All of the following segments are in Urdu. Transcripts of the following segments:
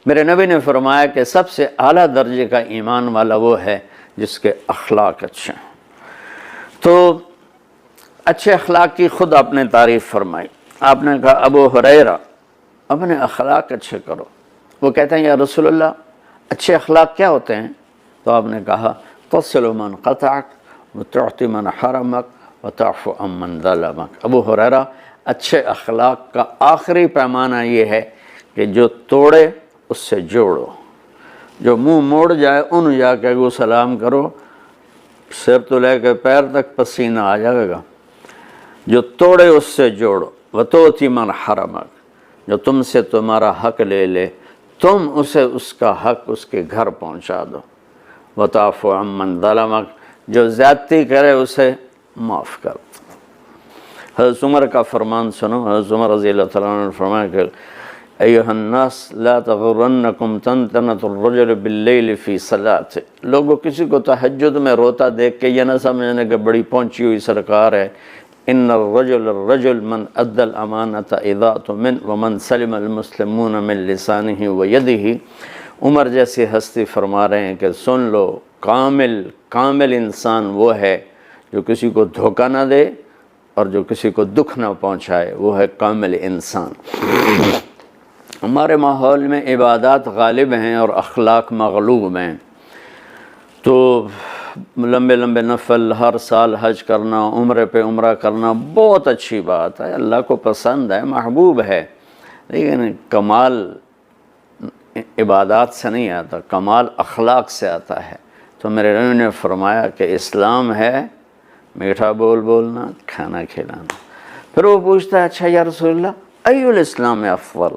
میرے نبی نے فرمایا کہ سب سے اعلیٰ درجے کا ایمان والا وہ ہے جس کے اخلاق اچھے ہیں۔ تو اچھے اخلاق کی خود آپ نے تعریف فرمائی۔ آپ نے کہا ابو ہریرہ اپنے اخلاق اچھے کرو۔ وہ کہتے ہیں یا رسول اللہ اچھے اخلاق کیا ہوتے ہیں؟ تو آپ نے کہا تصل من قطعک وتعطی من حرمک وتعفو عن من ظلمک۔ ابو ہریرہ اچھے اخلاق کا آخری پیمانہ یہ ہے کہ جو توڑے اس سے جوڑو، جو منہ موڑ جائے ان جا کے وہ سلام کرو، سر تو لے کے پیر تک پسینہ آ جائے گا، جو توڑے اس سے جوڑو، وتعطی من حرمک، جو تم سے تمہارا حق لے لے تم اسے اس کا حق اس کے گھر پہنچا دو، وتعفو عن من ظلمک، جو زیادتی کرے اسے معاف کر۔ حضرت عمر کا فرمان سنو۔ حضرت عمر رضی اللہ تعالیٰ عنہ نے فرمایا کہ ایھا الناس لا تغرنکم طنطنۃ الرجل باللیل فی صلاۃ، لوگوں کسی کو تہجد میں روتا دیکھ کے یہ نہ سمجھنے کہ بڑی پہنچی ہوئی سرکار ہے۔ ان الرجل من ادى الامانۃ اذا اؤتمن ومن سلم المسلمون من لسانہ ویدہ۔ عمر جیسی ہستی فرما رہے ہیں کہ سن لو، کامل انسان وہ ہے جو کسی کو دھوکہ نہ دے اور جو کسی کو دکھ نہ پہنچائے، وہ ہے کامل انسان۔ ہمارے ماحول میں عبادات غالب ہیں اور اخلاق مغلوب ہیں، تو لمبے لمبے نفل، ہر سال حج کرنا، عمرے پہ عمرہ کرنا بہت اچھی بات ہے، اللہ کو پسند ہے، محبوب ہے، لیکن کمال عبادات سے نہیں آتا، کمال اخلاق سے آتا ہے۔ تو میرے نبی نے فرمایا کہ اسلام ہے میٹھا بول بولنا، کھانا کھلانا۔ پھر وہ پوچھتا ہے اچھا یا رسول اللہ ای الاسلام افضل،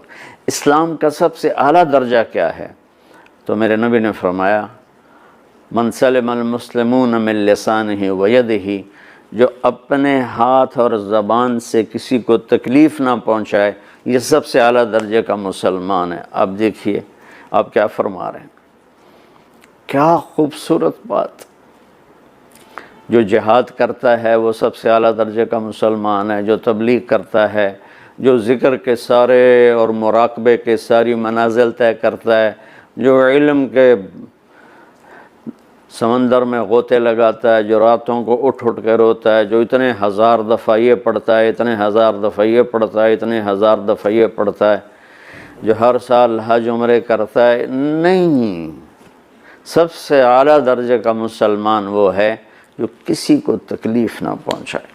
اسلام کا سب سے اعلیٰ درجہ کیا ہے؟ تو میرے نبی نے فرمایا من سلم المسلمون من لسانہ ویدہ، جو اپنے ہاتھ اور زبان سے کسی کو تکلیف نہ پہنچائے، یہ سب سے اعلیٰ درجے کا مسلمان ہے۔ آپ دیکھیے آپ کیا فرما رہے ہیں، کیا خوبصورت بات۔ جو جہاد کرتا ہے وہ سب سے اعلیٰ درجے کا مسلمان ہے، جو تبلیغ کرتا ہے، جو ذکر کے سارے اور مراقبے کے ساری منازل طے کرتا ہے، جو علم کے سمندر میں غوطے لگاتا ہے، جو راتوں کو اٹھ کے روتا ہے، جو اتنے ہزار دفعہ یہ پڑھتا ہے، اتنے ہزار دفعہ یہ پڑھتا ہے، اتنے ہزار دفعہ یہ پڑھتا ہے، جو ہر سال حج عمرے کرتا ہے، نہیں، سب سے اعلیٰ درجے کا مسلمان وہ ہے جو کسی کو تکلیف نہ پہنچائے۔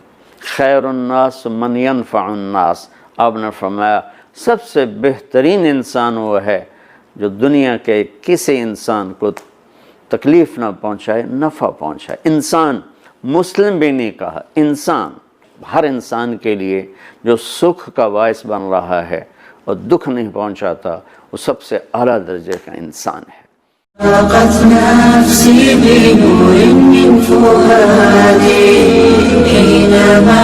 خیر الناس من ينفع الناس، آپ نے فرمایا سب سے بہترین انسان وہ ہے جو دنیا کے کسی انسان کو تکلیف نہ پہنچائے، نفع پہنچائے۔ انسان، مسلم بھی نہیں کہا، انسان، ہر انسان کے لیے جو سکھ کا باعث بن رہا ہے اور دکھ نہیں پہنچاتا، وہ سب سے اعلیٰ درجے کا انسان ہے۔ ضاقت نفسي بنور من فؤادي حينما